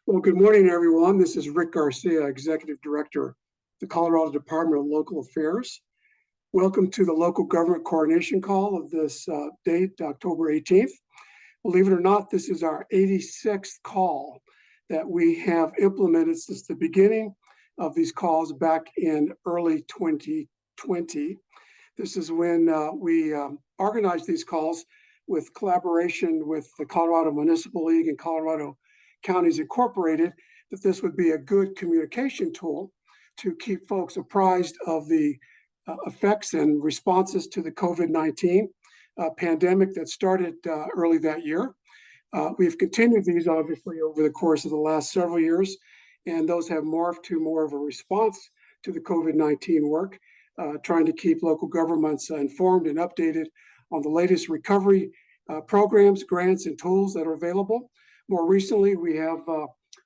Well, good morning, everyone. This is Rick Garcia, Executive Director of the Colorado Department of Local Affairs. Welcome to the local government coordination call of this date, October 18th. Believe it or not, this is our 86th call that we have implemented since the beginning of these calls back in early 2020. This is when we organized these calls with collaboration with the Colorado Municipal League and Colorado Counties Incorporated, that this would be a good communication tool to keep folks apprised of the effects and responses to the COVID-19 pandemic that started early that year. We've continued these obviously over the course of the last several years, and those have morphed to more of a response to the COVID-19 work, trying to keep local governments informed and updated on the latest recovery programs, grants, and tools that are available. More recently, we have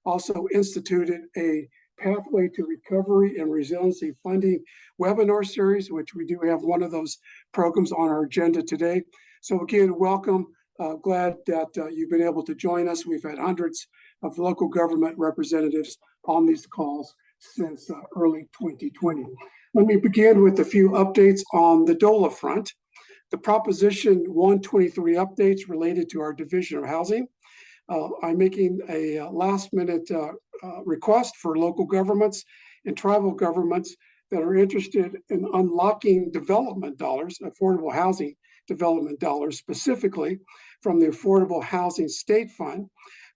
also instituted a Pathway to Recovery and Resiliency Funding webinar series, which we do have one of those programs on our agenda today. So again, welcome. Glad that you've been able to join us. We've had hundreds of local government representatives on these calls since early 2020. Let me begin with a few updates on the DOLA front. The Proposition 123 updates related to our Division of Housing. I'm making a last-minute request for local governments and tribal governments that are interested in unlocking development dollars, affordable housing development dollars, specifically from the Affordable Housing State Fund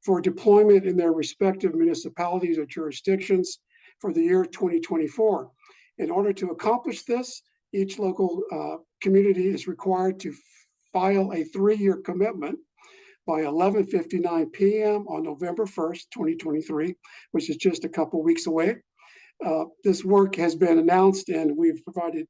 for deployment in their respective municipalities or jurisdictions for the year 2024. In order to accomplish this, each local community is required to file a 3-year commitment by 11:59 p.m. on November 1st, 2023, which is just a couple weeks away. This work has been announced, and we've provided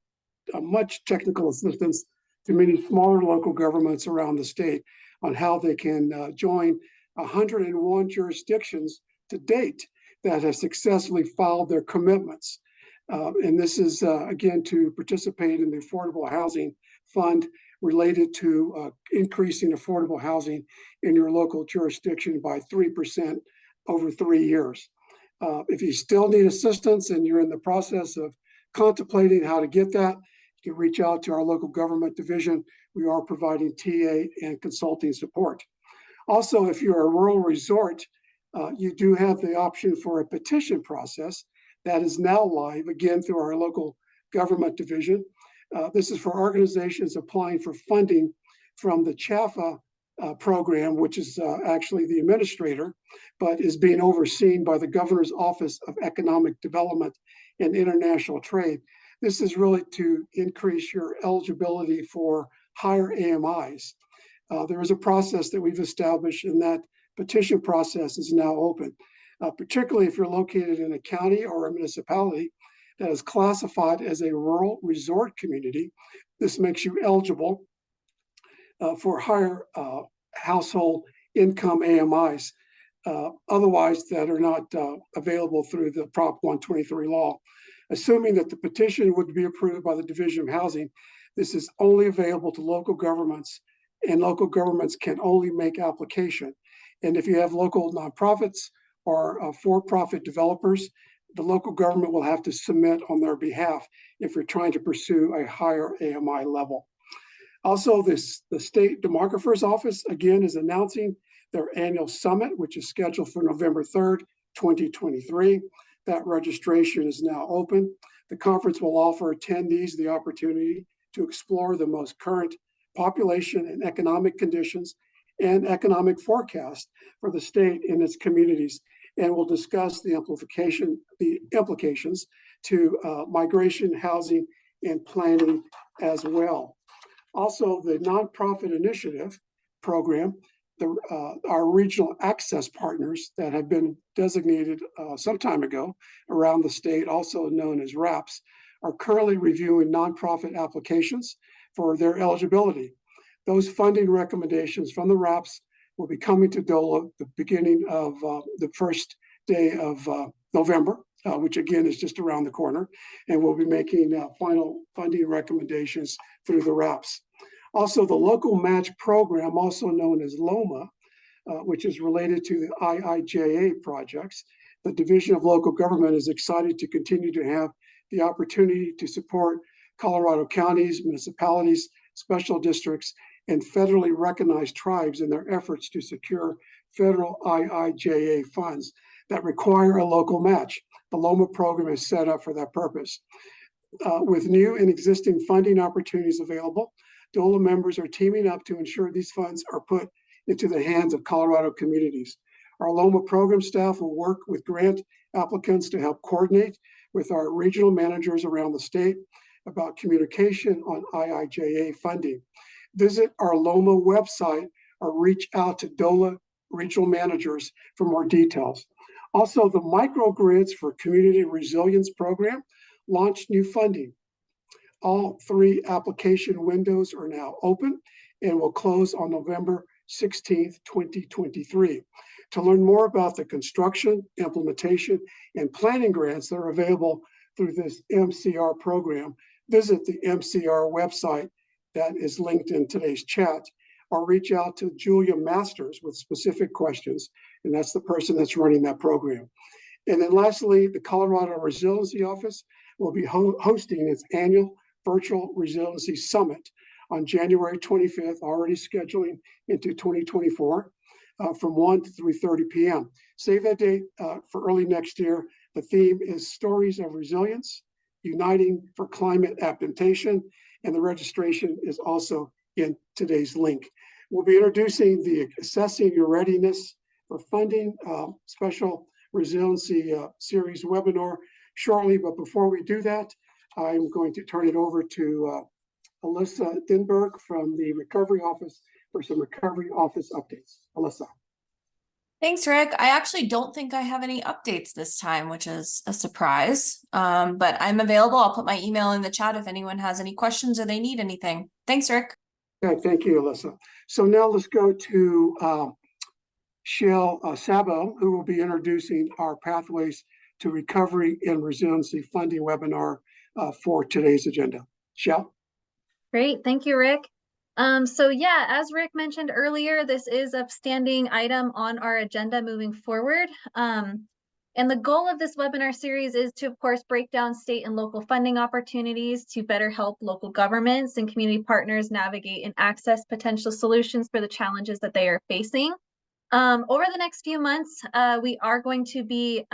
much technical assistance to many smaller local governments around the state on how they can join 101 jurisdictions to date that have successfully filed their commitments. And this is, again, to participate in the Affordable Housing Fund related to increasing affordable housing in your local jurisdiction by 3% over 3 years. If you still need assistance and you're in the process of contemplating how to get that, you can reach out to our local government division. We are providing TA and consulting support. Also, if you're a rural resort, you do have the option for a petition process that is now live, again, through our local government division. This is for organizations applying for funding from the CHAFA program, which is actually the administrator, but is being overseen by the Governor's Office of Economic Development and International Trade. This is really to increase your eligibility for higher AMIs. There is a process that we've established, and that petition process is now open, particularly if you're located in a county or a municipality that is classified as a rural resort community. This makes you eligible for higher household income AMIs, otherwise that are not available through the Prop 123 law. Assuming that the petition would be approved by the Division of Housing, this is only available to local governments, and local governments can only make application. And if you have local nonprofits or for-profit developers, the local government will have to submit on their behalf if you're trying to pursue a higher AMI level. Also, the State Demographer's Office, again, is announcing their annual summit, which is scheduled for November 3rd, 2023. That registration is now open. The conference will offer attendees the opportunity to explore the most current population and economic conditions and economic forecast for the state and its communities, and will discuss the implications to migration, housing, and planning as well. Also, the Nonprofit Initiative program, our regional access partners that have been designated some time ago around the state, also known as RAPs, are currently reviewing nonprofit applications for their eligibility. Those funding recommendations from the RAPs will be coming to DOLA the beginning of the first day of November, which again is just around the corner, and we'll be making final funding recommendations through the RAPs. Also, the Local Match Program, also known as LOMA, which is related to the IIJA projects. The Division of Local Government is excited to continue to have the opportunity to support Colorado counties, municipalities, special districts, and federally recognized tribes in their efforts to secure federal IIJA funds that require a local match. The LOMA program is set up for that purpose. With new and existing funding opportunities available, DOLA members are teaming up to ensure these funds are put into the hands of Colorado communities. Our LOMA program staff will work with grant applicants to help coordinate with our regional managers around the state about communication on IIJA funding. Visit our LOMA website or reach out to DOLA regional managers for more details. Also, the Microgrids for Community Resilience Program launched new funding. All 3 application windows are now open and will close on November 16th, 2023. To learn more about the construction, implementation, and planning grants that are available through this MCR program, visit the MCR website that is linked in today's chat, or reach out to Julia Masters with specific questions, and that's the person that's running that program. And then lastly, the Colorado Resiliency Office will be hosting its annual Virtual Resiliency Summit on January 25th, already scheduling into 2024 from 1 to 3:30 p.m. Save that date for early next year. The theme is Stories of Resilience, Uniting for Climate Adaptation, and the registration is also in today's link. We'll be introducing the Assessing Your Readiness for Funding Special Resiliency Series webinar shortly, but before we do that, I'm going to turn it over to Alyssa Denberg from the Recovery Office for some Recovery Office updates. Alyssa. Thanks, Rick. I actually don't think I have any updates this time, which is a surprise, but I'm available. I'll put my email in the chat if anyone has any questions or they need anything. Thanks, Rick. Okay, thank you, Alyssa. So now let's go to Shell Sabo, who will be introducing our Pathways to Recovery and Resiliency Funding webinar for today's agenda. Shell? Great, thank you, Rick. So yeah, as Rick mentioned earlier, this is a standing item on our agenda moving forward. And the goal of this webinar series is to, of course, break down state and local funding opportunities to better help local governments and community partners navigate and access potential solutions for the challenges that they are facing. Over the next few months, we are going to be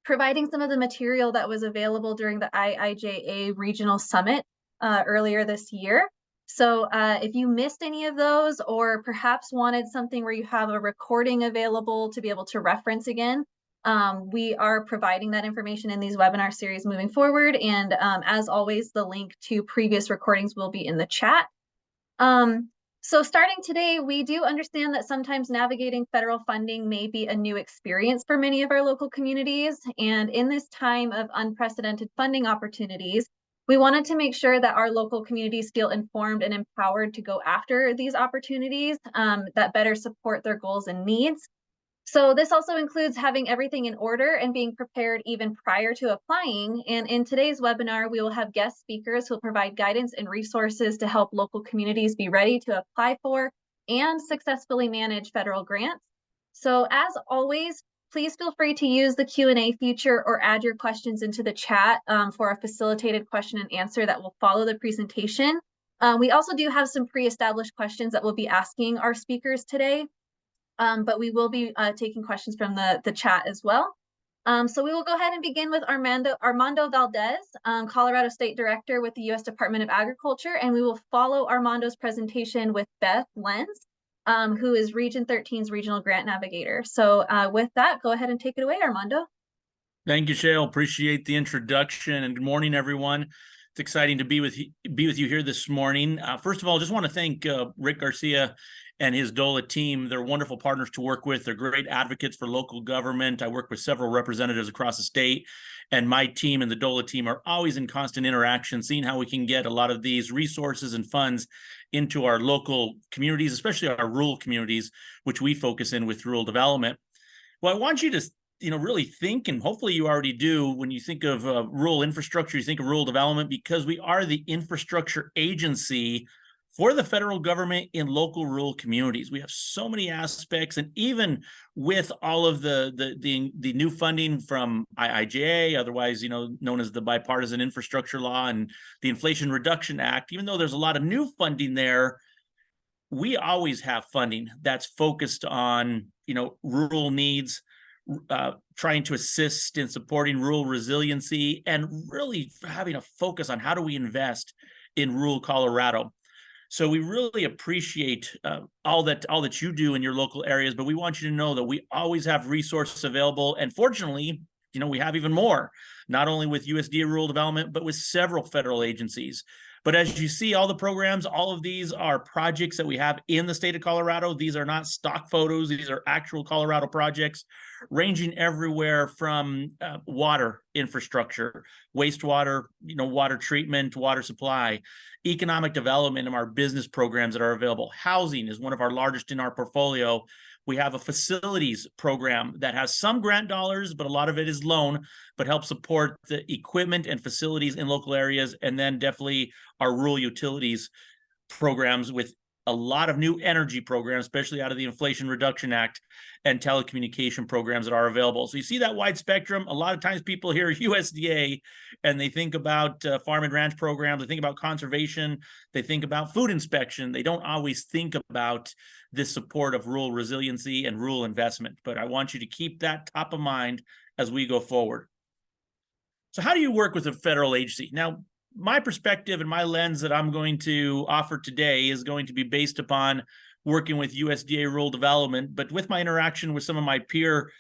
providing some of the material that was available during the IIJA Regional Summit earlier this year. So if you missed any of those, or perhaps wanted something where you have a recording available to be able to reference again, we are providing that information in these webinar series moving forward. And as always, the link to previous recordings will be in the chat. So starting today, we do understand that sometimes navigating federal funding may be a new experience for many of our local communities. And in this time of unprecedented funding opportunities, we wanted to make sure that our local communities feel informed and empowered to go after these opportunities that better support their goals and needs. So this also includes having everything in order and being prepared even prior to applying. And in today's webinar, we will have guest speakers who will provide guidance and resources to help local communities be ready to apply for and successfully manage federal grants. So as always, please feel free to use the Q&A feature or add your questions into the chat for a facilitated question and answer that will follow the presentation. We also do have some pre-established questions that we'll be asking our speakers today, but we will be taking questions from the chat as well. So we will go ahead and begin with Armando Valdez, Colorado State Director with the U.S. Department of Agriculture, and we will follow Armando's presentation with Beth Lenz, who is Region 13's Regional Grant Navigator. So with that, go ahead and take it away, Armando. Thank you, Shale. Appreciate the introduction, and good morning, everyone. It's exciting to be with you here this morning. First of all, I just want to thank Rick Garcia and his DOLA team. They're wonderful partners to work with. They're great advocates for local government. I work with several representatives across the state, and my team and the DOLA team are always in constant interaction, seeing how we can get a lot of these resources and funds into our local communities, especially our rural communities, which we focus in with rural development. Well, I want you to really think, and hopefully you already do, when you think of rural infrastructure, you think of rural development, because we are the infrastructure agency for the federal government in local rural communities. We have so many aspects, and even with all of the new funding from IIJA, otherwise known as the Bipartisan Infrastructure Law and the Inflation Reduction Act, even though there's a lot of new funding there, we always have funding that's focused on rural needs, trying to assist in supporting rural resiliency, and really having a focus on how do we invest in rural Colorado. So we really appreciate all that you do in your local areas, but we want you to know that we always have resources available. And fortunately, we have even more, not only with USDA Rural Development, but with several federal agencies. But as you see, all the programs, all of these are projects that we have in the state of Colorado. These are not stock photos. These are actual Colorado projects, ranging everywhere from water infrastructure, wastewater, water treatment, water supply, economic development, and our business programs that are available. Housing is one of our largest in our portfolio. We have a facilities program that has some grant dollars, but a lot of it is loan, but helps support the equipment and facilities in local areas. And then definitely our rural utilities programs with a lot of new energy programs, especially out of the Inflation Reduction Act, and telecommunication programs that are available. So you see that wide spectrum. A lot of times people hear USDA and they think about farm and ranch programs. They think about conservation. They think about food inspection. They don't always think about this support of rural resiliency and rural investment. But I want you to keep that top of mind as we go forward. So how do you work with a federal agency? Now, my perspective and my lens that I'm going to offer today is going to be based upon working with USDA Rural Development, but with my interaction with some of my peer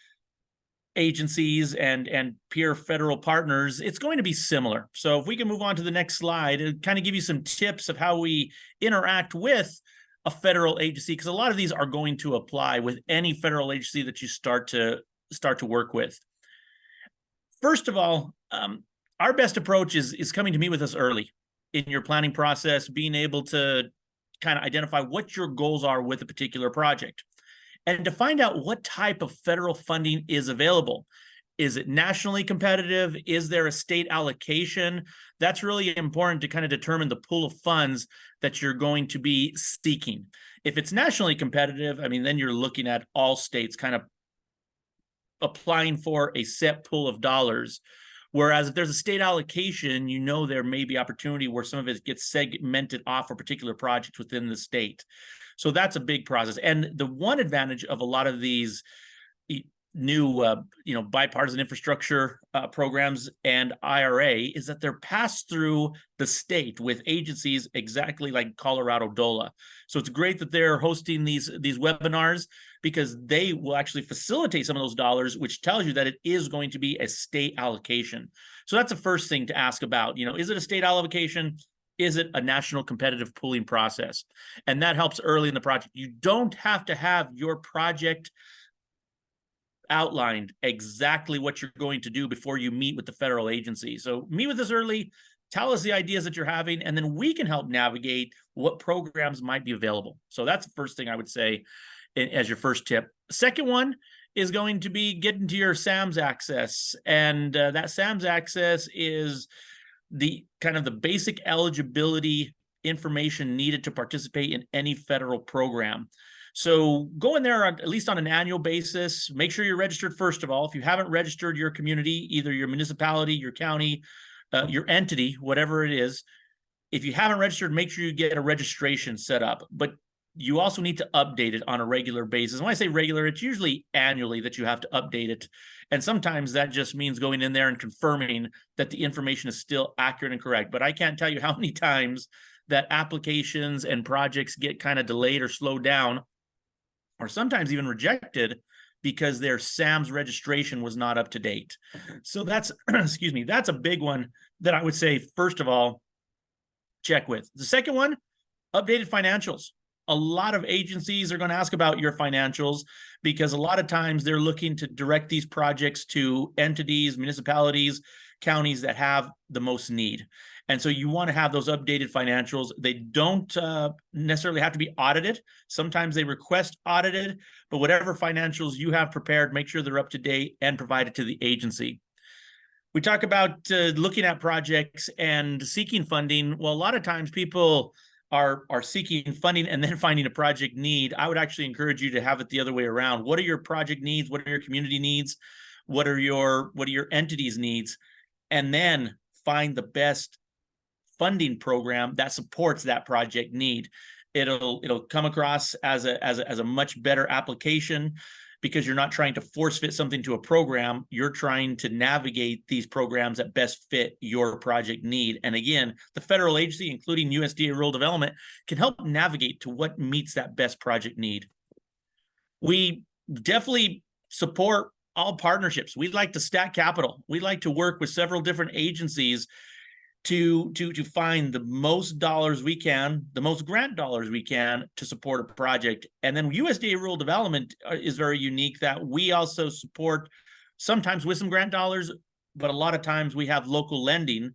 agencies and peer federal partners, it's going to be similar. So if we can move on to the next slide and kind of give you some tips of how we interact with a federal agency, because a lot of these are going to apply with any federal agency that you start to work with. First of all, our best approach is coming to meet with us early in your planning process, being able to kind of identify what your goals are with a particular project, and to find out what type of federal funding is available. Is it nationally competitive? Is there a state allocation? That's really important to kind of determine the pool of funds that you're going to be seeking. If it's nationally competitive, then you're looking at all states kind of applying for a set pool of dollars. Whereas if there's a state allocation, there may be opportunity where some of it gets segmented off for particular projects within the state. So that's a big process. And the one advantage of a lot of these new, bipartisan infrastructure programs and IRA is that they're passed through the state with agencies exactly like Colorado DOLA. So it's great that they're hosting these webinars, because they will actually facilitate some of those dollars, which tells you that it is going to be a state allocation. So that's the first thing to ask about. Is it a state allocation? Is it a national competitive pooling process? And that helps early in the project. You don't have to have your project outlined exactly what you're going to do before you meet with the federal agency. So meet with us early, tell us the ideas that you're having, and then we can help navigate what programs might be available. So that's the first thing I would say as your first tip. Second one is going to be getting to your SAMS access. And that SAMS access is the kind of the basic eligibility information needed to participate in any federal program. So go in there at least on an annual basis. Make sure you're registered first of all. If you haven't registered your community, either your municipality, your county, your entity, whatever it is, if you haven't registered, make sure you get a registration set up. But you also need to update it on a regular basis. When I say regular, it's usually annually that you have to update it. And sometimes that just means going in there and confirming that the information is still accurate and correct. But I can't tell you how many times that applications and projects get kind of delayed or slowed down, or sometimes even rejected, because their SAMS registration was not up to date. So that's, excuse me, that's a big one that I would say, first of all, check with. The second one, updated financials. A lot of agencies are going to ask about your financials, because a lot of times they're looking to direct these projects to entities, municipalities, counties that have the most need. And so you want to have those updated financials. They don't necessarily have to be audited. Sometimes they request audited, but whatever financials you have prepared, make sure they're up to date and provided to the agency. We talk about looking at projects and seeking funding. Well, a lot of times people are seeking funding and then finding a project need, I would actually encourage you to have it the other way around. What are your project needs? What are your community needs? What are your entities needs? And then find the best funding program that supports that project need. It'll come across as a much better application, because you're not trying to force fit something to a program. You're trying to navigate these programs that best fit your project need. And again, the federal agency, including USDA Rural Development, can help navigate to what meets that best project need. We definitely support all partnerships. We'd like to stack capital. We'd like to work with several different agencies to find the most dollars we can, the most grant dollars we can to support a project. And then USDA Rural Development is very unique, that we also support sometimes with some grant dollars, but a lot of times we have local lending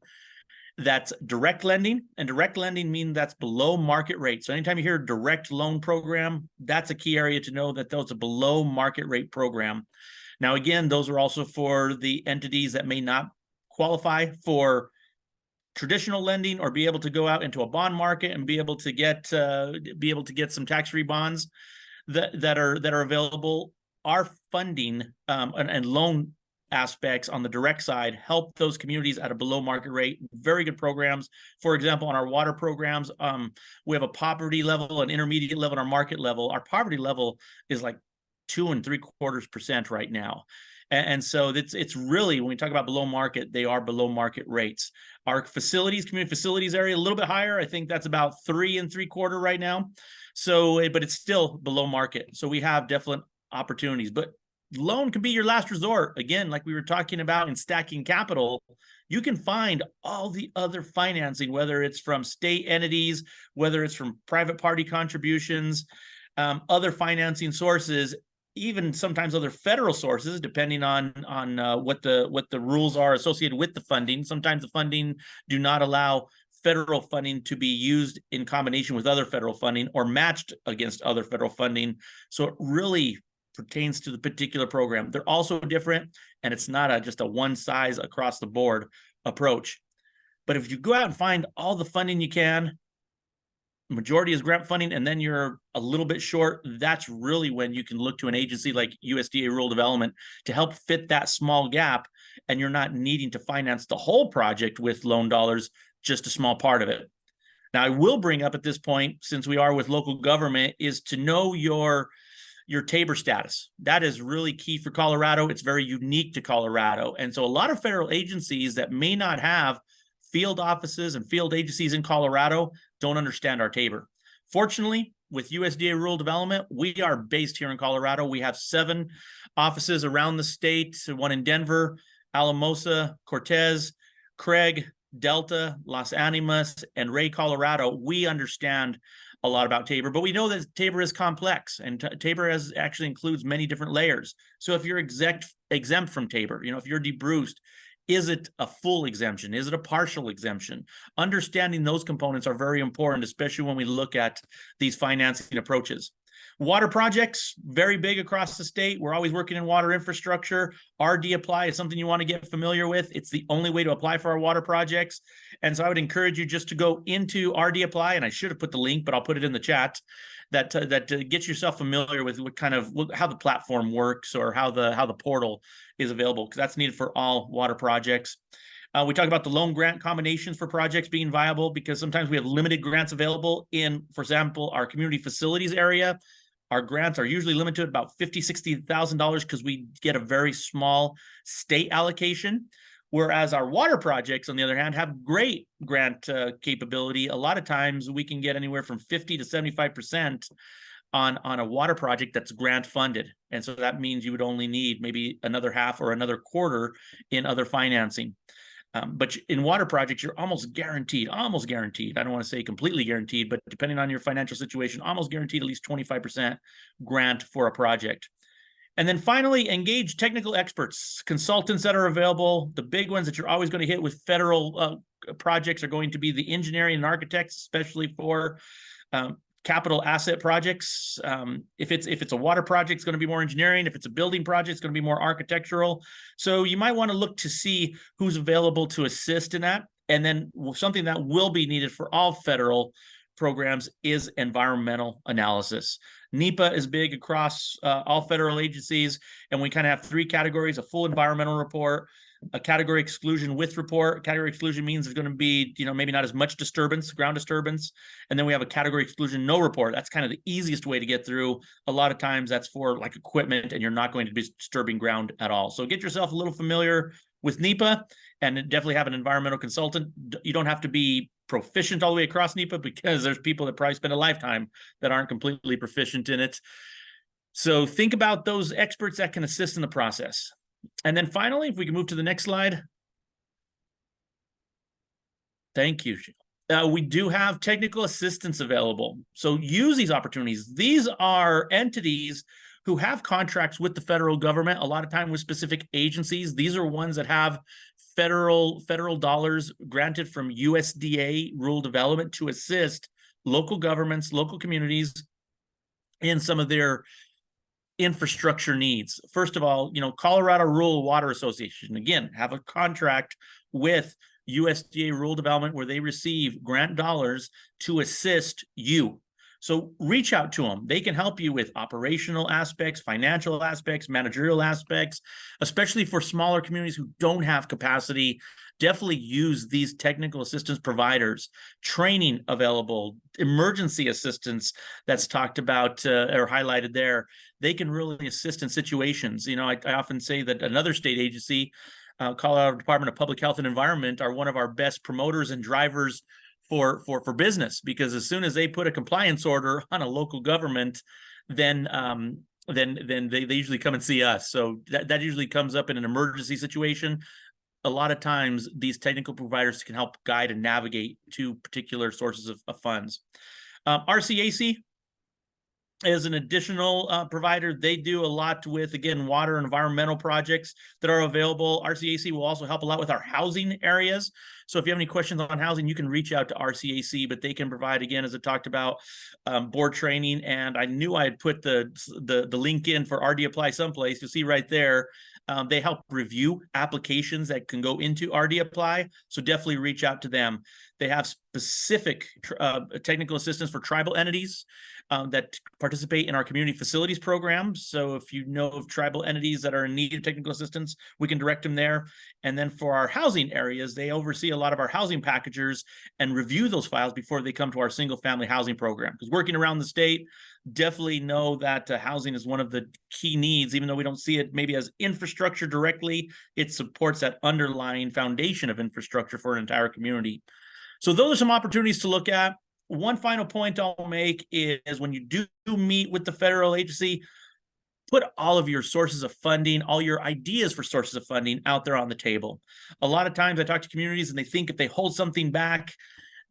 that's direct lending, and direct lending means that's below market rate. So anytime you hear direct loan program, that's a key area to know, that those are below market rate program. Now, again, those are also for the entities that may not qualify for traditional lending or be able to go out into a bond market and be able to get some tax-free bonds that are available. Our funding and loan aspects on the direct side help those communities at a below market rate. Very good programs. For example, on our water programs, we have a poverty level, an intermediate level, and our market level. Our poverty level is like 2.75% right now. And so it's really, when we talk about below market, they are below market rates. Our facilities, community facilities area, a little bit higher. I think that's about 3.75 right now. So, but it's still below market. So we have definite opportunities, but loan can be your last resort. Again, like we were talking about in stacking capital, you can find all the other financing, whether it's from state entities, whether it's from private party contributions, other financing sources, even sometimes other federal sources, depending on what the rules are associated with the funding. Sometimes the funding do not allow federal funding to be used in combination with other federal funding or matched against other federal funding. So it really pertains to the particular program. They're also different, and it's not just a one size across the board approach. But if you go out and find all the funding you can, majority is grant funding, and then you're a little bit short, that's really when you can look to an agency like USDA Rural Development to help fit that small gap, and you're not needing to finance the whole project with loan dollars, just a small part of it. Now, I will bring up at this point, since we are with local government, is to know your Tabor status. That is really key for Colorado. It's very unique to Colorado. And so a lot of federal agencies that may not have field offices and field agencies in Colorado don't understand our Tabor. Fortunately, with USDA Rural Development, we are based here in Colorado. We have 7 offices around the state, one in Denver, Alamosa, Cortez, Craig, Delta, Los Animas, and Ray, Colorado. We understand a lot about Tabor, but we know that Tabor is complex, and Tabor actually includes many different layers. So if you're exempt from Tabor, if you're DeBruced, is it a full exemption? Is it a partial exemption? Understanding those components are very important, especially when we look at these financing approaches. Water projects, very big across the state. We're always working in water infrastructure. RD Apply is something you want to get familiar with. It's the only way to apply for our water projects. And so I would encourage you just to go into RD Apply, and I should have put the link, but I'll put it in the chat, that gets yourself familiar with how the platform works, or how the portal is available, because that's needed for all water projects. We talk about the loan grant combinations for projects being viable, because sometimes we have limited grants available in, for example, our community facilities area. Our grants are usually limited to about $50,000, $60,000 because we get a very small state allocation. Whereas our water projects, on the other hand, have great grant capability. A lot of times we can get anywhere from 50 to 75% on a water project that's grant funded. And so that means you would only need maybe another half or another quarter in other financing. But in water projects, you're almost guaranteed. I don't want to say completely guaranteed, but depending on your financial situation, almost guaranteed at least 25% grant for a project. And then finally, engage technical experts, consultants that are available. The big ones that you're always going to hit with federal projects are going to be the engineering and architects, especially for capital asset projects. If it's a water project, it's going to be more engineering. If it's a building project, it's going to be more architectural. So you might want to look to see who's available to assist in that. And then something that will be needed for all federal programs is environmental analysis. NEPA is big across all federal agencies, and we kind of have three categories: a full environmental report, a category exclusion with report. Category exclusion means there's going to be, maybe not as much disturbance, ground disturbance. And then we have a category exclusion no report. That's kind of the easiest way to get through. A lot of times that's for like equipment, and you're not going to be disturbing ground at all. So get yourself a little familiar with NEPA, and definitely have an environmental consultant. You don't have to be proficient all the way across NEPA, because there's people that probably spend a lifetime that aren't completely proficient in it. So think about those experts that can assist in the process. And then finally, if we can move to the next slide. Thank you. We do have technical assistance available. So use these opportunities. These are entities who have contracts with the federal government, a lot of time with specific agencies. These are ones that have federal dollars granted from USDA rural development to assist local governments, local communities in some of their infrastructure needs. First of all, Colorado Rural Water Association, again, have a contract with USDA rural development where they receive grant dollars to assist you. So reach out to them. They can help you with operational aspects, financial aspects, managerial aspects, especially for smaller communities who don't have capacity. Definitely use these technical assistance providers. Training available, emergency assistance that's talked about or highlighted there. They can really assist in situations. I often say that another state agency, Colorado Department of Public Health and Environment, are one of our best promoters and drivers for business, because as soon as they put a compliance order on a local government, then they usually come and see us. So that usually comes up in an emergency situation. A lot of times these technical providers can help guide and navigate to particular sources of funds. RCAC is an additional provider. They do a lot with, again, water and environmental projects that are available. RCAC will also help a lot with our housing areas. So if you have any questions on housing, you can reach out to RCAC, but they can provide, again, as I talked about, board training. And I knew I had put the link in for RD Apply someplace. You'll see right there. They help review applications that can go into RD Apply. So definitely reach out to them. They have specific technical assistance for tribal entities that participate in our community facilities programs. So if you know of tribal entities that are in need of technical assistance, we can direct them there. And then for our housing areas, they oversee a lot of our housing packagers and review those files before they come to our single family housing program. Because working around the state, definitely know that housing is one of the key needs. Even though we don't see it maybe as infrastructure directly, it supports that underlying foundation of infrastructure for an entire community. So those are some opportunities to look at. One final point I'll make is when you do meet with the federal agency, put all of your sources of funding, all your ideas for sources of funding out there on the table. A lot of times I talk to communities and they think if they hold something back,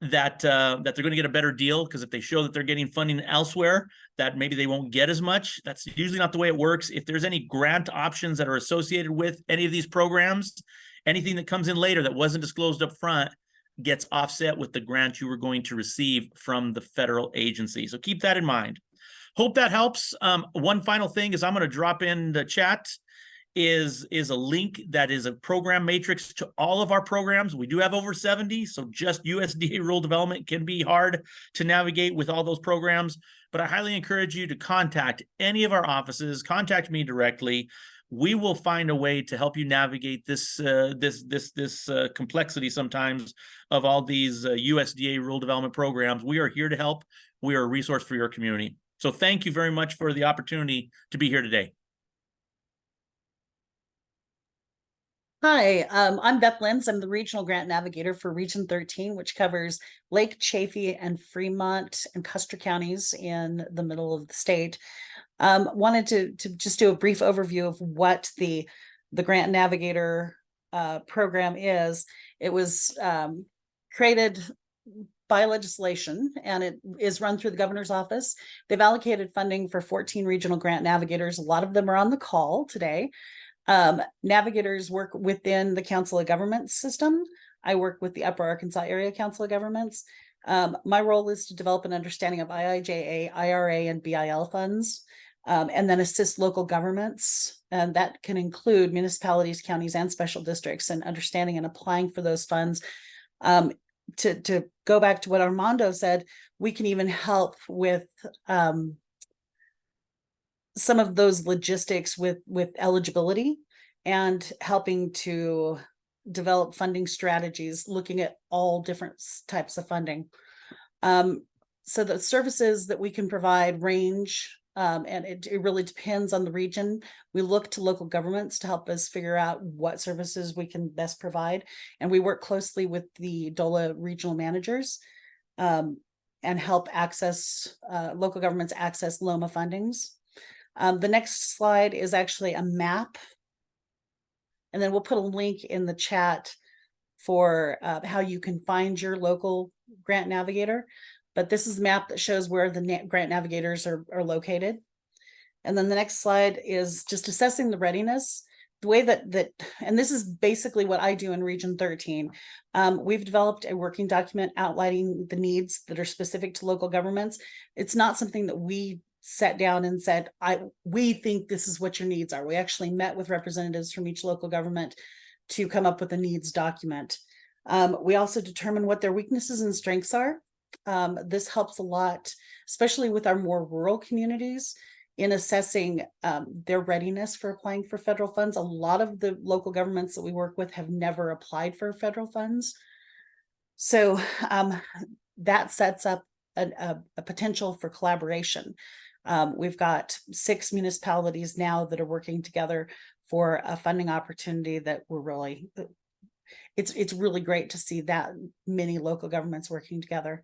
that they're going to get a better deal, because if they show that they're getting funding elsewhere, that maybe they won't get as much. That's usually not the way it works. If there's any grant options that are associated with any of these programs, anything that comes in later that wasn't disclosed up front gets offset with the grant you were going to receive from the federal agency. So keep that in mind. Hope that helps. One final thing is I'm going to drop in the chat is a link that is a program matrix to all of our programs. We do have over 70, so just USDA rural development can be hard to navigate with all those programs, but I highly encourage you to contact any of our offices, contact me directly. We will find a way to help you navigate this complexity sometimes of all these USDA rural development programs. We are here to help. We are a resource for your community. So thank you very much for the opportunity to be here today. Hi, I'm Beth Lenz. I'm the Regional Grant Navigator for Region 13, which covers Lake, Chaffee, and Fremont and Custer counties in the middle of the state. Wanted to just do a brief overview of what the Grant Navigator program is. It was created by legislation, and it is run through the governor's office. They've allocated funding for 14 regional grant navigators. A lot of them are on the call today. Navigators work within the Council of Governments system. I work with the Upper Arkansas Area Council of Governments. My role is to develop an understanding of IIJA, IRA, and BIL funds, and then assist local governments. And that can include municipalities, counties, and special districts, and understanding and applying for those funds. to go back to what Armando said, we can even help with some of those logistics with eligibility and helping to develop funding strategies, looking at all different types of funding. So the services that we can provide range, and it really depends on the region. We look to local governments to help us figure out what services we can best provide. And we work closely with the DOLA regional managers and help access local governments access LOMA fundings. The next slide is actually a map. And then we'll put a link in the chat for how you can find your local grant navigator. But this is a map that shows where the grant navigators are located. And then the next slide is just assessing the readiness. The way that and this is basically what I do in Region 13. We've developed a working document outlining the needs that are specific to local governments. It's not something that we sat down and said, we think this is what your needs are. We actually met with representatives from each local government to come up with a needs document. We also determine what their weaknesses and strengths are. This helps a lot, especially with our more rural communities, in assessing their readiness for applying for federal funds. A lot of the local governments that we work with have never applied for federal funds. So that sets up a potential for collaboration. We've got 6 municipalities now that are working together for a funding opportunity that we're really, it's really great to see that many local governments working together.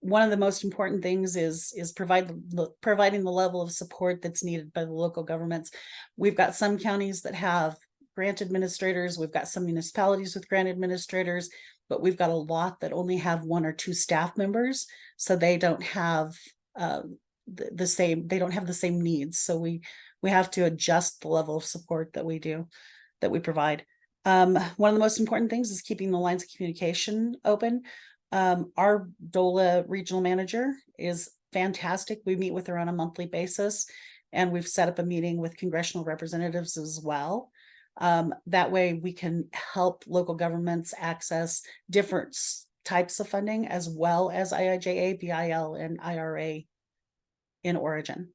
One of the most important things is providing the level of support that's needed by the local governments. We've got some counties that have grant administrators. We've got some municipalities with grant administrators, but we've got a lot that only have 1 or 2 staff members. So they don't have the same needs. So we have to adjust the level of support that we provide. One of the most important things is keeping the lines of communication open. Our DOLA regional manager is fantastic. We meet with her on a monthly basis, and we've set up a meeting with congressional representatives as well. That way we can help local governments access different types of funding, as well as IIJA, BIL, and IRA in origin.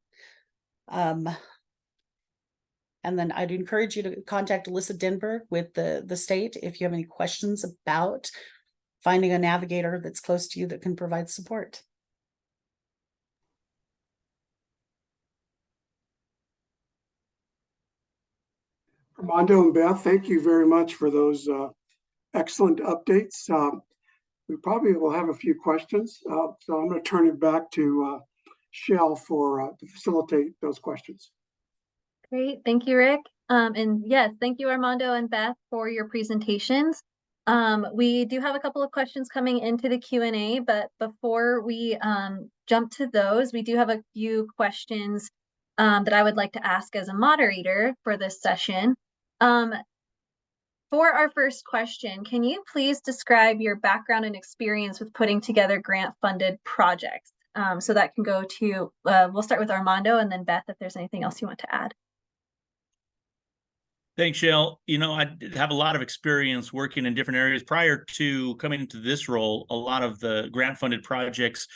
And then I'd encourage you to contact Alyssa Denver with the state if you have any questions about finding a navigator that's close to you that can provide support. Armando and Beth, thank you very much for those excellent updates. We probably will have a few questions, so I'm going to turn it back to Shell to facilitate those questions. Great, thank you, Rick. And yes, thank you, Armando and Beth, for your presentations. We do have a couple of questions coming into the Q&A, but before we jump to those, we do have a few questions that I would like to ask as a moderator for this session. For our first question, can you please describe your background and experience with putting together grant-funded projects? So that can go to, we'll start with Armando and then Beth, if there's anything else you want to add. Thanks, Shell. You know, I have a lot of experience working in different areas. Prior to coming into this role, a lot of the grant-funded projects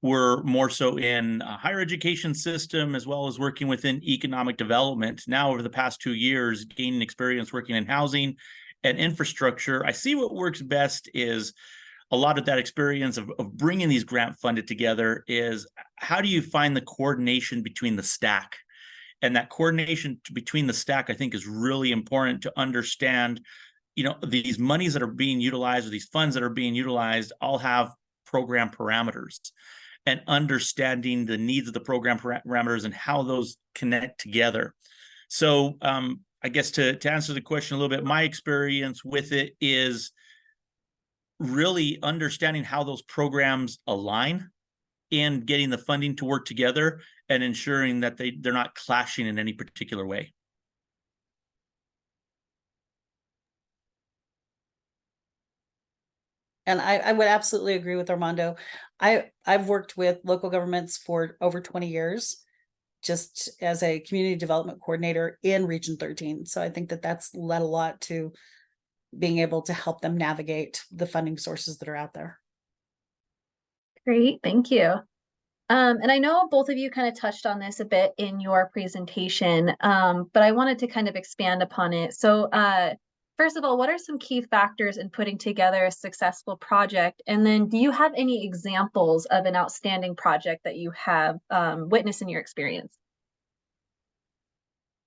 were more so in a higher education system, as well as working within economic development. Now, over the past 2 years, gaining experience working in housing and infrastructure, I see what works best is a lot of that experience of bringing these grant funded together is how do you find the coordination between the stack? And that coordination between the stack, I think, is really important to understand, you know, these monies that are being utilized or these funds that are being utilized all have program parameters, and understanding the needs of the program parameters and how those connect together. So I guess to answer the question a little bit, my experience with it is really understanding how those programs align and getting the funding to work together and ensuring that they're not clashing in any particular way. And I would absolutely agree with Armando. I've worked with local governments for over 20 years, just as a community development coordinator in Region 13. So I think that that's led a lot to being able to help them navigate the funding sources that are out there. Great, thank you. And I know both of you kind of touched on this a bit in your presentation, but I wanted to kind of expand upon it. So first of all, what are some key factors in putting together a successful project? And then do you have any examples of an outstanding project that you have witnessed in your experience?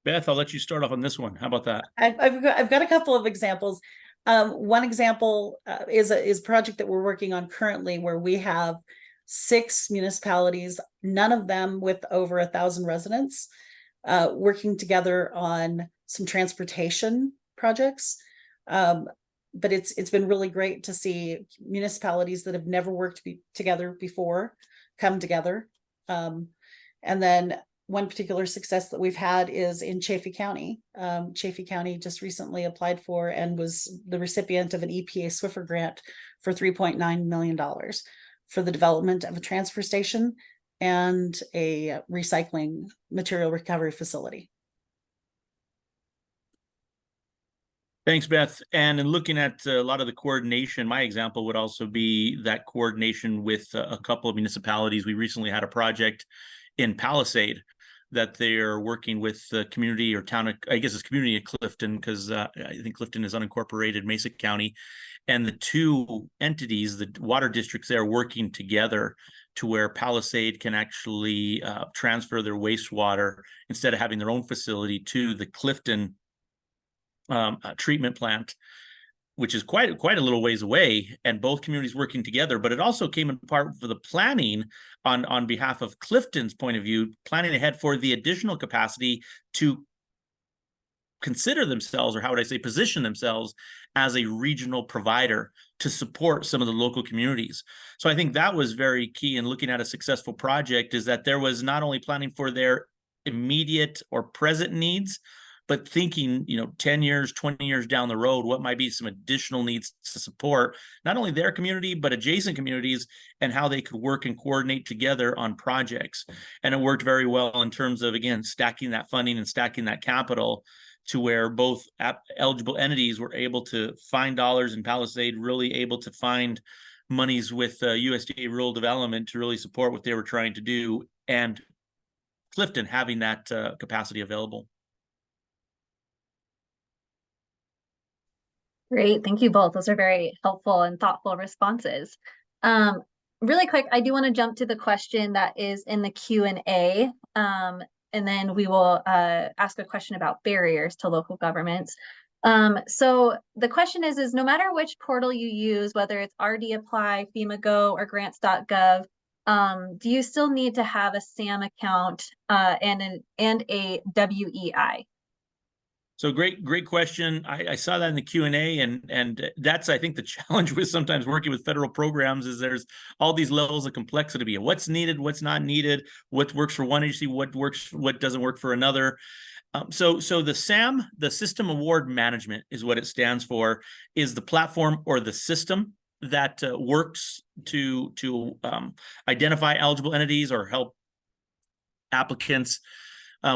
Beth, I'll let you start off on this one. How about that? I've got a couple of examples. One example is a project that we're working on currently, where we have 6 municipalities, none of them with over 1,000 residents, working together on some transportation projects. But it's been really great to see municipalities that have never worked together before come together. And then one particular success that we've had is in Chaffee County. Chaffee County just recently applied for and was the recipient of an EPA Swiffer grant for $3.9 million for the development of a transfer station and a recycling material recovery facility. Thanks, Beth. And in looking at a lot of the coordination, my example would also be that coordination with a couple of municipalities. We recently had a project in Palisade that they're working with the community or town, I guess it's community of Clifton, because I think Clifton is unincorporated, Mesa County. And the two entities, the water districts there, working together to where Palisade can actually transfer their wastewater instead of having their own facility to the Clifton treatment plant, which is quite a little ways away, and both communities working together. But it also came in part for the planning on behalf of Clifton's point of view, planning ahead for the additional capacity to consider themselves, or how would I say, position themselves as a regional provider to support some of the local communities. So I think that was very key in looking at a successful project, is that there was not only planning for their immediate or present needs, but thinking, 10 years, 20 years down the road, what might be some additional needs to support not only their community, but adjacent communities, and how they could work and coordinate together on projects. And it worked very well in terms of, again, stacking that funding and stacking that capital to where both eligible entities were able to find dollars in Palisade, really able to find monies with USDA Rural Development to really support what they were trying to do, and Clifton having that capacity available. Great, thank you both. Those are very helpful and thoughtful responses. Really quick, I do want to jump to the question that is in the Q&A, and then we will ask a question about barriers to local governments. So the question is no matter which portal you use, whether it's RD Apply, FEMA Go, or grants.gov, do you still need to have a SAM account and a WEI? So great question. I saw that in the Q&A, and that's, I think, the challenge with sometimes working with federal programs is there's all these levels of complexity. What's needed, what's not needed, what works for one agency, what doesn't work for another. So the SAM, the System Award Management, is what it stands for, is the platform or the system that works to identify eligible entities or help applicants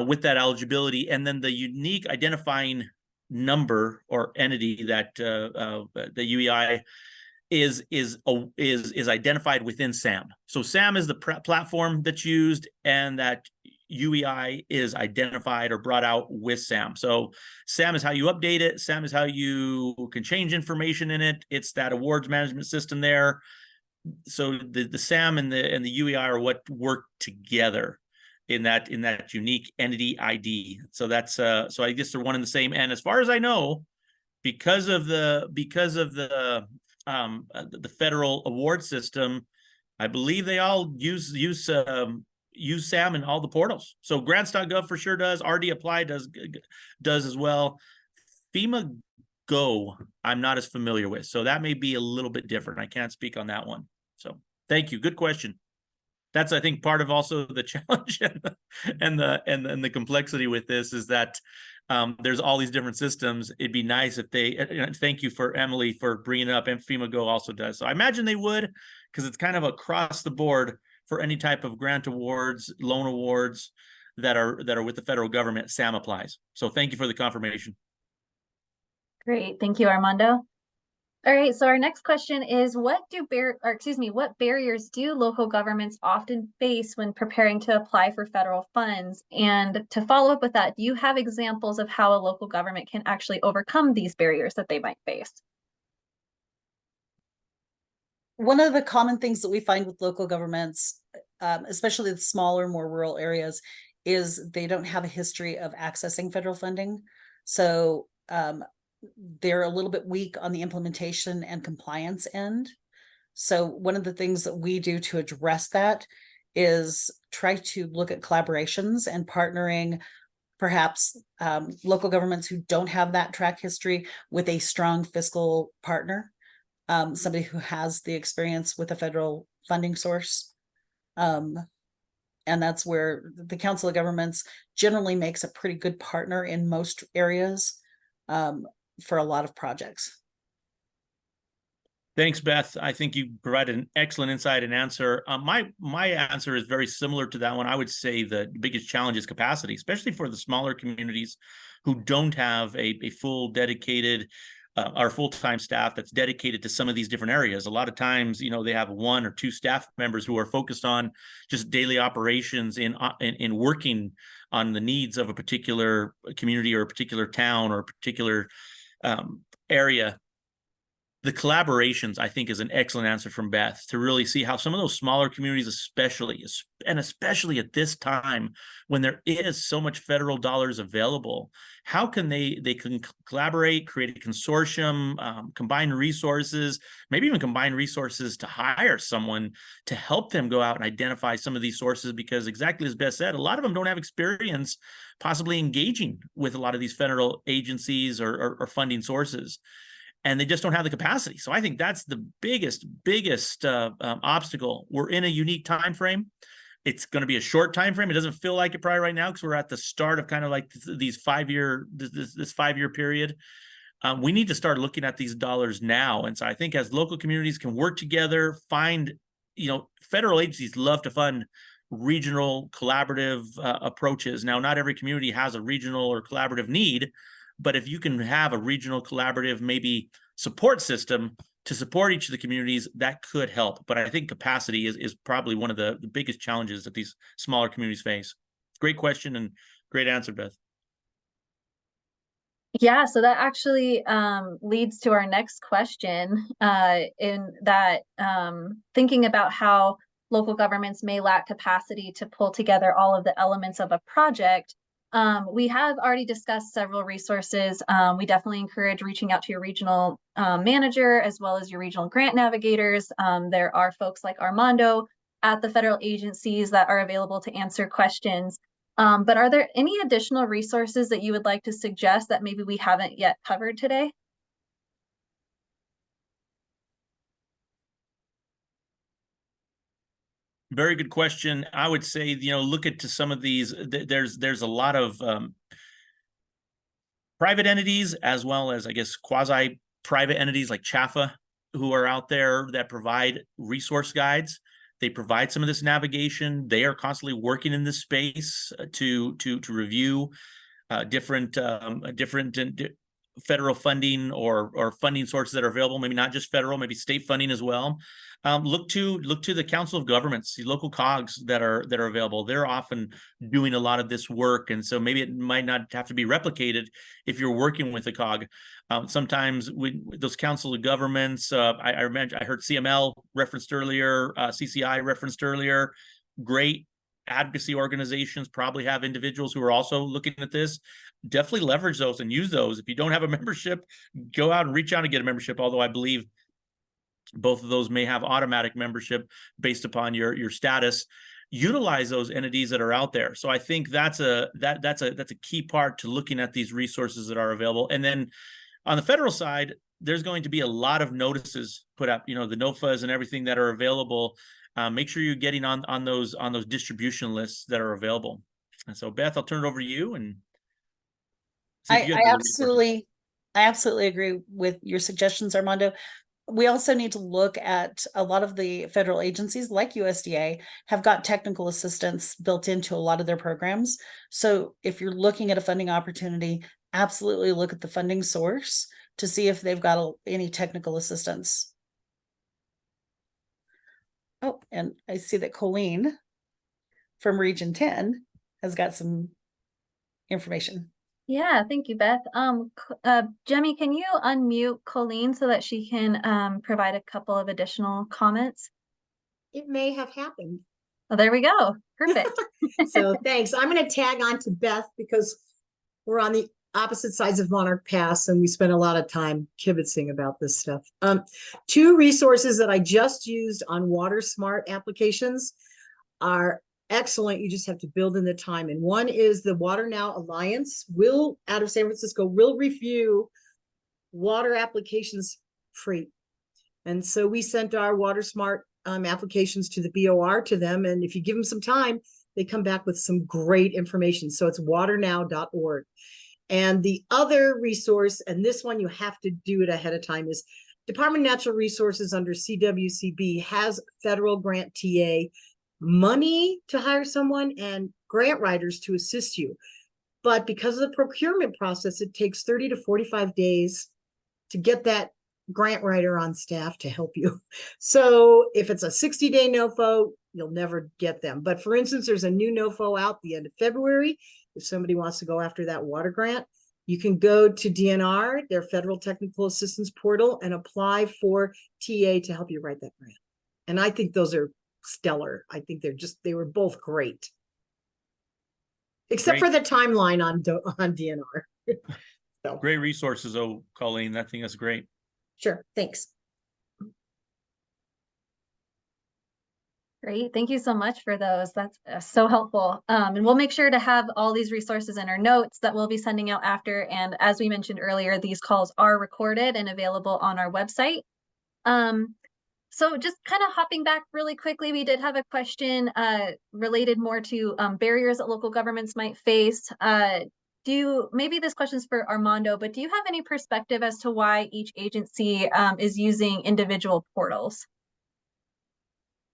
with that eligibility. And then the unique identifying number or entity that the UEI is identified within SAM. So SAM is the platform that's used, and that UEI is identified or brought out with SAM. So SAM is how you update it. SAM is how you can change information in it. It's that awards management system there. So the SAM and the UEI are what work together in that unique entity ID. So that's so I guess they're one and the same. And as far as I know, because of the federal award system, I believe they all use SAM in all the portals. So grants.gov for sure does. RD Apply does as well. FEMA Go, I'm not as familiar with, so that may be a little bit different. I can't speak on that one. So thank you. Good question. That's, I think, part of also the challenge and the complexity with this is that there's all these different systems. It'd be nice if they, thank you for Emily for bringing it up, and FEMA Go also does. So I imagine they would, because it's kind of across the board for any type of grant awards, loan awards that are with the federal government. SAM applies. So thank you for the confirmation. Great, thank you, Armando. All right, so our next question is what barriers do local governments often face when preparing to apply for federal funds? And to follow up with that, do you have examples of how a local government can actually overcome these barriers that they might face? One of the common things that we find with local governments, especially the smaller, more rural areas, is they don't have a history of accessing federal funding. So they're a little bit weak on the implementation and compliance end. So one of the things that we do to address that is try to look at collaborations and partnering perhaps local governments who don't have that track history with a strong fiscal partner, somebody who has the experience with a federal funding source. And that's where the Council of Governments generally makes a pretty good partner in most areas for a lot of projects. Thanks, Beth. I think you provided an excellent insight and answer. My answer is very similar to that one. I would say the biggest challenge is capacity, especially for the smaller communities who don't have a full dedicated our full-time staff that's dedicated to some of these different areas. A lot of times, they have 1 or 2 staff members who are focused on just daily operations in working on the needs of a particular community or a particular town or a particular area. The collaborations, I think, is an excellent answer from Beth to really see how some of those smaller communities, especially at this time when there is so much federal dollars available, how can they can collaborate, create a consortium, combine resources, maybe even combine resources to hire someone to help them go out and identify some of these sources, because exactly as Beth said, a lot of them don't have experience possibly engaging with a lot of these federal agencies or funding sources. And they just don't have the capacity. So I think that's the biggest obstacle. We're in a unique time frame. It's going to be a short time frame. It doesn't feel like it probably right now because we're at the start of kind of like these 5-year this 5-year period. We need to start looking at these dollars now. And so I think as local communities can work together, find, federal agencies love to fund regional collaborative approaches. Now, not every community has a regional or collaborative need, but if you can have a regional collaborative, maybe support system to support each of the communities, that could help. But I think capacity is probably one of the biggest challenges that these smaller communities face. Great question and great answer, Beth. Yeah, so that actually leads to our next question in that thinking about how local governments may lack capacity to pull together all of the elements of a project. We have already discussed several resources. We definitely encourage reaching out to your regional manager as well as your regional grant navigators. There are folks like Armando at the federal agencies that are available to answer questions. But are there any additional resources that you would like to suggest that maybe we haven't yet covered today? Very good question. I would say, look at some of these. There's a lot of private entities as well as, I guess, quasi-private entities like CHAFA who are out there that provide resource guides. They provide some of this navigation. They are constantly working in this space to review different federal funding or funding sources that are available. Maybe not just federal, maybe state funding as well. Look to the Council of Governments, the local COGs that are available. They're often doing a lot of this work, and so maybe it might not have to be replicated if you're working with a COG. Sometimes with those Council of Governments, I heard CML referenced earlier, CCI referenced earlier. Great advocacy organizations probably have individuals who are also looking at this. Definitely leverage those and use those. If you don't have a membership, go out and reach out and get a membership. Although I believe both of those may have automatic membership based upon your status. Utilize those entities that are out there. So I think that's a key part to looking at these resources that are available. And then on the federal side, there's going to be a lot of notices put up, the NOFAs and everything that are available. Make sure you're getting on those distribution lists that are available. And so, Beth, I'll turn it over to you. And I absolutely agree with your suggestions, Armando. We also need to look at a lot of the federal agencies like USDA have got technical assistance built into a lot of their programs. So if you're looking at a funding opportunity, absolutely look at the funding source to see if they've got any technical assistance. Oh, and I see that Colleen from Region 10 has got some information. Yeah, thank you, Beth. Jemmy, can you unmute Colleen so that she can provide a couple of additional comments? It may have happened. Oh, there we go. Perfect. So thanks. I'm going to tag on to Beth because we're on the opposite sides of Monarch Pass and we spend a lot of time kibitzing about this stuff. Two resources that I just used on WaterSmart applications are excellent. You just have to build in the time. And one is the Water Now Alliance out of San Francisco will review water applications free. And so we sent our WaterSmart applications to the BOR to them. And if you give them some time, they come back with some great information. So it's waternow.org. And the other resource, and this one you have to do it ahead of time, is Department of Natural Resources under CWCB has federal grant TA money to hire someone and grant writers to assist you. But because of the procurement process, it takes 30 to 45 days to get that grant writer on staff to help you. So if it's a 60-day NOFO, you'll never get them. But for instance, there's a new NOFO out the end of February. If somebody wants to go after that water grant, you can go to DNR, their Federal Technical Assistance Portal, and apply for TA to help you write that grant. And I think those are stellar. I think they were both great. Except Great. for the timeline on DNR. So, Great resources, oh, Colleen. I think that's great. sure, thanks. Great. Thank you so much for those. That's so helpful. And we'll make sure to have all these resources in our notes that we'll be sending out after. And as we mentioned earlier, these calls are recorded and available on our website. So just kind of hopping back really quickly, we did have a question related more to barriers that local governments might face. Maybe this question's for Armando, but do you have any perspective as to why each agency is using individual portals?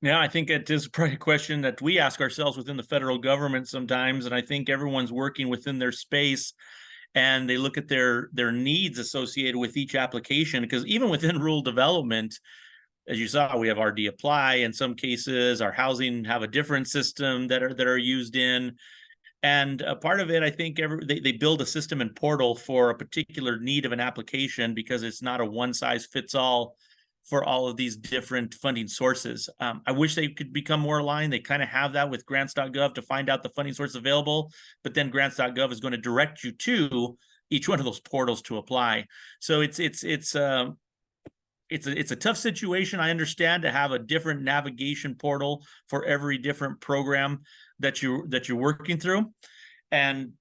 Yeah, I think it is probably a question that we ask ourselves within the federal government sometimes, and I think everyone's working within their space and they look at their needs associated with each application, because even within rural development, as you saw, we have RD Apply. In some cases, our housing have a different system that are used in. And a part of it, I think they build a system and portal for a particular need of an application because it's not a one size fits all for all of these different funding sources. I wish they could become more aligned. They kind of have that with grants.gov to find out the funding source available, but then grants.gov is going to direct you to each one of those portals to apply. So it's a tough situation. I understand to have a different navigation portal for every different program that you're working through. And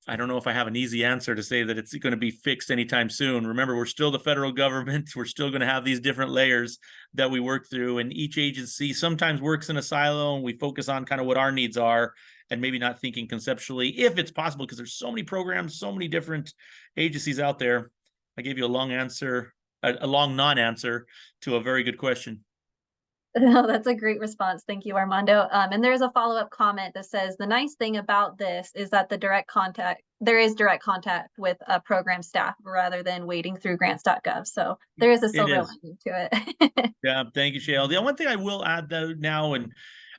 I don't know if I have an easy answer to say that it's going to be fixed anytime soon. Remember, we're still the federal government. We're still going to have these different layers that we work through, and each agency sometimes works in a silo, and we focus on kind of what our needs are and maybe not thinking conceptually, if it's possible, because there's so many programs, so many different agencies out there. I gave you a long answer, a long non-answer to a very good question. No, that's a great response. Thank you, Armando. And there's a follow-up comment that says, the nice thing about this is that there is direct contact with program staff rather than waiting through grants.gov. So there is a silver lining to it. Yeah, thank you, Shale. The one thing I will add though now, and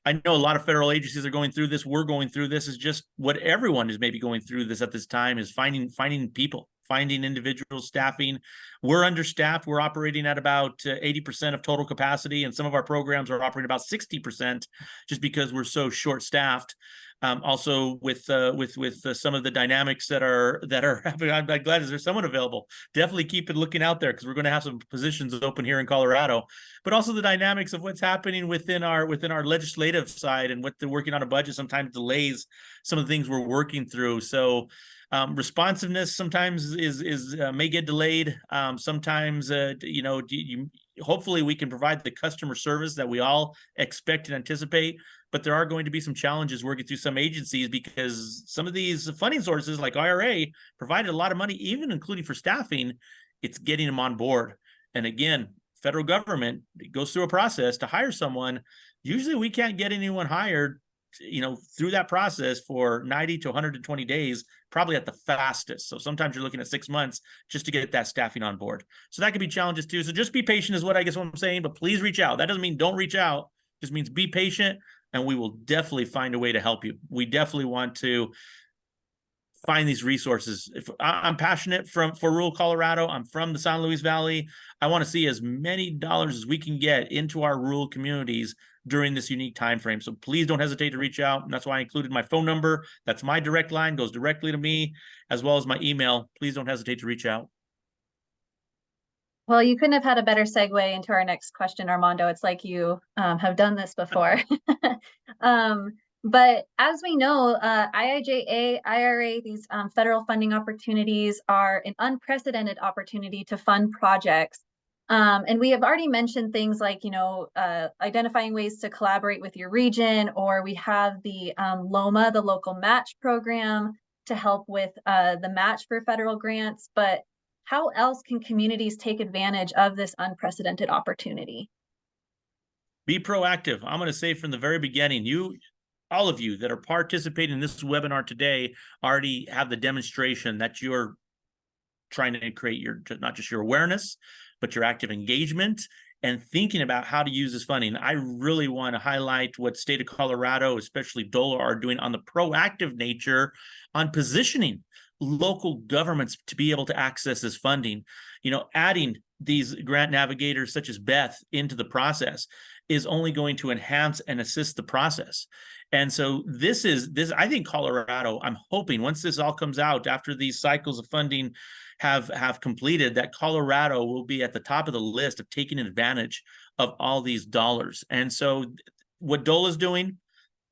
I know a lot of federal agencies are going through this, we're going through this, is just what everyone is maybe going through this at this time, is finding people, finding individuals, staffing. We're understaffed. We're operating at about 80% of total capacity, and some of our programs are operating about 60% just because we're so short-staffed. Also with some of the dynamics that are happening, I'm glad there's someone available. Definitely keep it looking out there, because we're going to have some positions open here in Colorado. But also the dynamics of what's happening within our legislative side, and what they're working on a budget sometimes delays some of the things we're working through. So responsiveness sometimes is may get delayed. Sometimes hopefully we can provide the customer service that we all expect and anticipate. But there are going to be some challenges working through some agencies, because some of these funding sources like IRA provided a lot of money, even including for staffing. It's getting them on board. And again, federal government, it goes through a process to hire someone. Usually we can't get anyone hired through that process for 90 to 120 days, probably at the fastest. So sometimes you're looking at 6 months just to get that staffing on board. So that could be challenges too. So just be patient is what I'm saying, but please reach out. That doesn't mean don't reach out. It just means be patient, and we will definitely find a way to help you. We definitely want to find these resources. If I'm passionate for rural Colorado, I'm from the San Luis Valley. I want to see as many dollars as we can get into our rural communities during this unique time frame. So please don't hesitate to reach out. And that's why I included my phone number. That's my direct line, goes directly to me, as well as my email. Please don't hesitate to reach out. Well, you couldn't have had a better segue into our next question, Armando. It's like you have done this before. But as we know, IIJA, IRA, these federal funding opportunities are an unprecedented opportunity to fund projects. And we have already mentioned things like, identifying ways to collaborate with your region, or we have the LOMA, the local match program, to help with the match for federal grants. But how else can communities take advantage of this unprecedented opportunity? Be proactive. I'm going to say from the very beginning, all of you that are participating in this webinar today already have the demonstration that you're trying to create not just your awareness, but your active engagement and thinking about how to use this funding. I really want to highlight what state of Colorado, especially DOLA, are doing on the proactive nature on positioning local governments to be able to access this funding. Adding these grant navigators such as Beth into the process is only going to enhance and assist the process. And so this, I think Colorado, I'm hoping once this all comes out after these cycles of funding have completed, that Colorado will be at the top of the list of taking advantage of all these dollars. And so what DOLA is doing,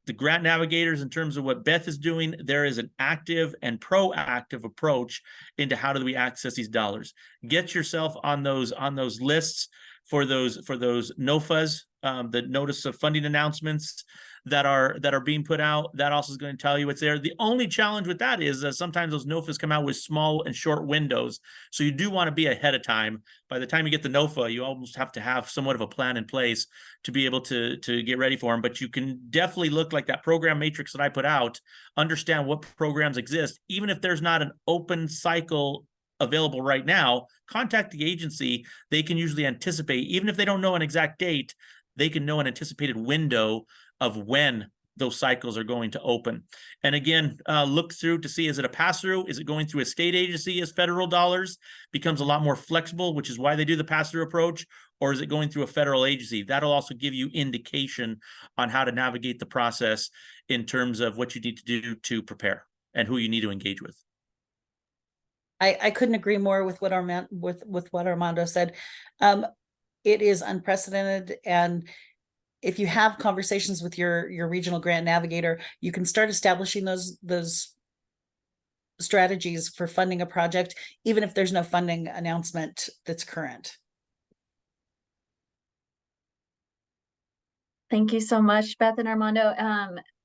the grant navigators, in terms of what Beth is doing, there is an active and proactive approach into how do we access these dollars. Get yourself on those lists for those NOFAs, the notice of funding announcements that are being put out. That also is going to tell you what's there. The only challenge with that is sometimes those NOFAs come out with small and short windows. So you do want to be ahead of time. By the time you get the NOFA, you almost have to have somewhat of a plan in place to be able to get ready for them. But you can definitely look like that program matrix that I put out, understand what programs exist. Even if there's not an open cycle available right now, contact the agency. They can usually anticipate, even if they don't know an exact date, they can know an anticipated window of when those cycles are going to open. And again, look through to see, is it a pass-through? Is it going through a state agency as federal dollars? Becomes a lot more flexible, which is why they do the pass-through approach. Or is it going through a federal agency? That'll also give you indication on how to navigate the process in terms of what you need to do to prepare and who you need to engage with. I couldn't agree more with what Armando said. It is unprecedented, and if you have conversations with your regional grant navigator, you can start establishing those strategies for funding a project, even if there's no funding announcement that's current. Thank you so much, Beth and Armando.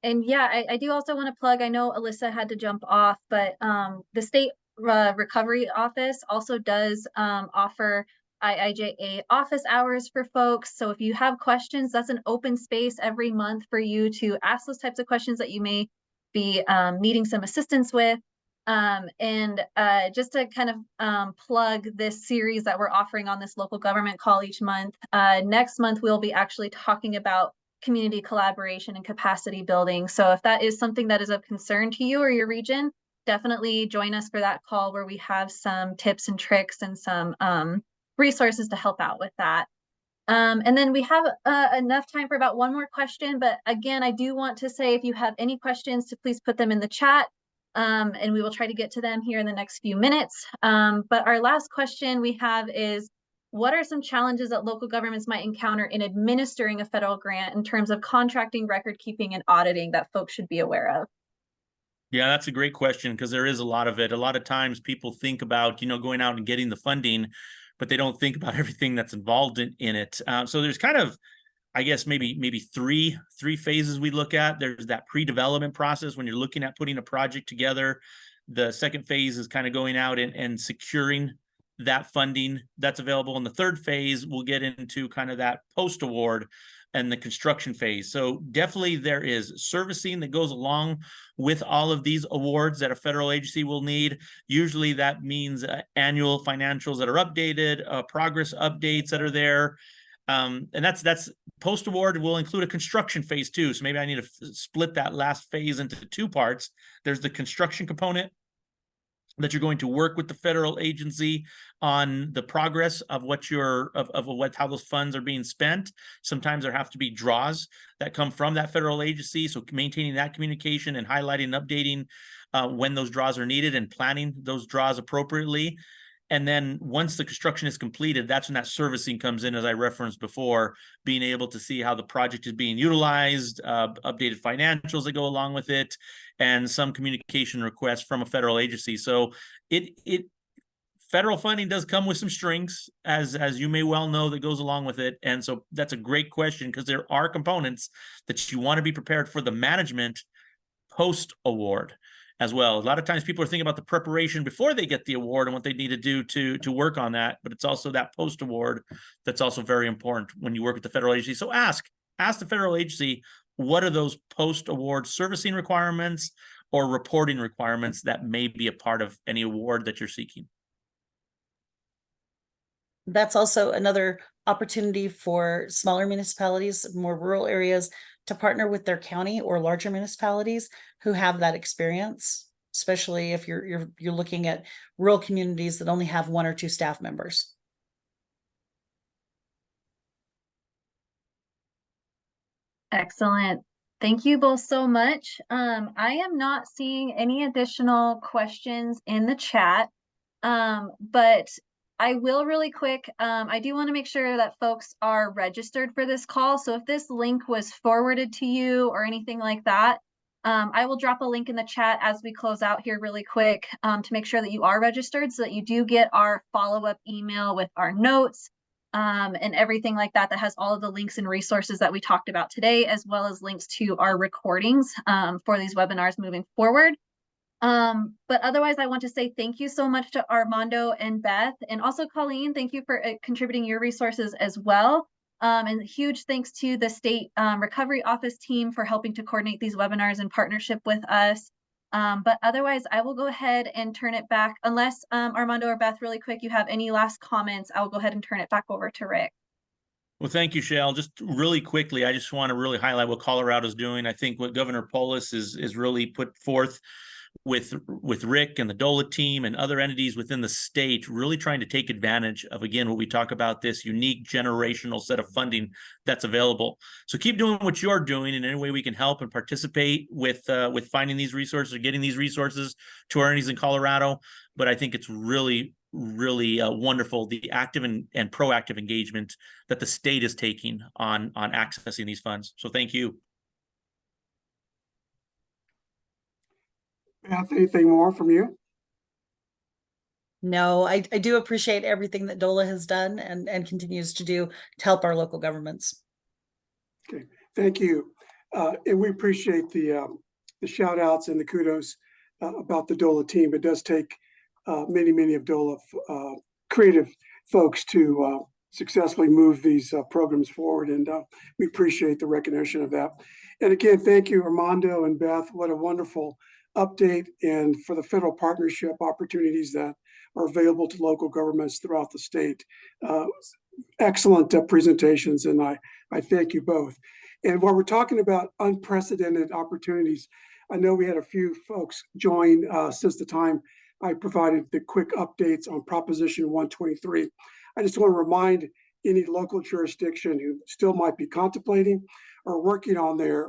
And yeah, I do also want to plug, I know Alyssa had to jump off, but the state recovery office also does offer IIJA office hours for folks. So if you have questions, that's an open space every month for you to ask those types of questions that you may be needing some assistance with. And just to kind of plug this series that we're offering on this local government call each month, next month we'll be actually talking about community collaboration and capacity building. So if that is something that is of concern to you or your region, definitely join us for that call where we have some tips and tricks and some resources to help out with that. And then we have enough time for about one more question. But again, I do want to say, if you have any questions, to please put them in the chat. And we will try to get to them here in the next few minutes. But our last question we have is, what are some challenges that local governments might encounter in administering a federal grant in terms of contracting, record keeping, and auditing that folks should be aware of? Yeah, that's a great question, because there is a lot of it. A lot of times people think about, going out and getting the funding, but they don't think about everything that's involved in it. So there's kind of, I guess, maybe three phases we look at. There's that pre-development process when you're looking at putting a project together. The second phase is kind of going out and securing that funding that's available. And the third phase, we'll get into kind of that post-award and the construction phase. So definitely there is servicing that goes along with all of these awards that a federal agency will need. Usually that means annual financials that are updated, progress updates that are there. And that's post-award will include a construction phase too. So maybe I need to split that last phase into two parts. There's the construction component that you're going to work with the federal agency on the progress of what how those funds are being spent. Sometimes there have to be draws that come from that federal agency. So maintaining that communication and highlighting and updating when those draws are needed and planning those draws appropriately. And then once the construction is completed, that's when that servicing comes in, as I referenced before, being able to see how the project is being utilized, updated financials that go along with it, and some communication requests from a federal agency. So federal funding does come with some strings, as you may well know, that goes along with it. And so that's a great question, because there are components that you want to be prepared for the management post-award as well. A lot of times people are thinking about the preparation before they get the award and what they need to do to work on that, but it's also that post-award that's also very important when you work with the federal agency. So ask the federal agency, what are those post-award servicing requirements or reporting requirements that may be a part of any award that you're seeking? That's also another opportunity for smaller municipalities, more rural areas, to partner with their county or larger municipalities who have that experience, especially if you're looking at rural communities that only have 1 or 2 staff members. Excellent. Thank you both so much. I am not seeing any additional questions in the chat, but I will really quick. I do want to make sure that folks are registered for this call. So if this link was forwarded to you or anything like that, I will drop a link in the chat as we close out here really quick to make sure that you are registered so that you do get our follow-up email with our notes and everything like that has all of the links and resources that we talked about today, as well as links to our recordings for these webinars moving forward. But otherwise, I want to say thank you so much to Armando and Beth, and also Colleen, thank you for contributing your resources as well. And huge thanks to the State Recovery Office team for helping to coordinate these webinars in partnership with us. But otherwise, I will go ahead and turn it back, unless Armando or Beth, really quick, you have any last comments, I will go ahead and turn it back over to Rick. Well, thank you, Shale. Just really quickly, I just want to really highlight what Colorado's doing. I think what Governor Polis is really put forth with Rick and the DOLA team and other entities within the state, really trying to take advantage of, again, what we talk about, this unique generational set of funding that's available. So keep doing what you're doing in any way we can help and participate with finding these resources or getting these resources to our entities in Colorado. But I think it's really wonderful, the active and proactive engagement that the state is taking on accessing these funds. So thank you. Beth, anything more from you? No, I do appreciate everything that DOLA has done and continues to do to help our local governments. Okay, thank you. And we appreciate the shout outs and the kudos about the DOLA team. It does take many of DOLA creative folks to successfully move these programs forward, and we appreciate the recognition of that. And again, thank you, Armando and Beth. What a wonderful update, and for the federal partnership opportunities that are available to local governments throughout the state. Excellent presentations, and I thank you both. And while we're talking about unprecedented opportunities, I know we had a few folks join since the time I provided the quick updates on Proposition 123. I just want to remind any local jurisdiction who still might be contemplating or working on their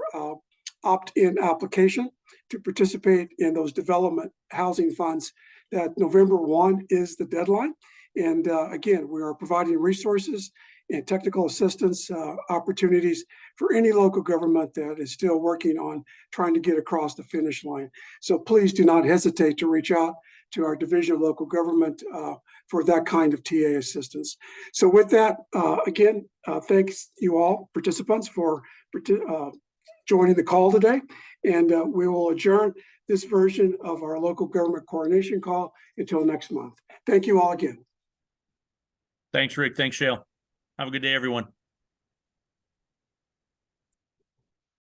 opt-in application to participate in those development housing funds that November 1 is the deadline. And again, we are providing resources and technical assistance opportunities for any local government that is still working on trying to get across the finish line. So please do not hesitate to reach out to our Division of Local Government for that kind of TA assistance. So with that, again, thanks you all participants for joining the call today, and we will adjourn this version of our local government coordination call until next month. Thank you all again. Thanks, Rick. Thanks, Shale. Have a good day, everyone.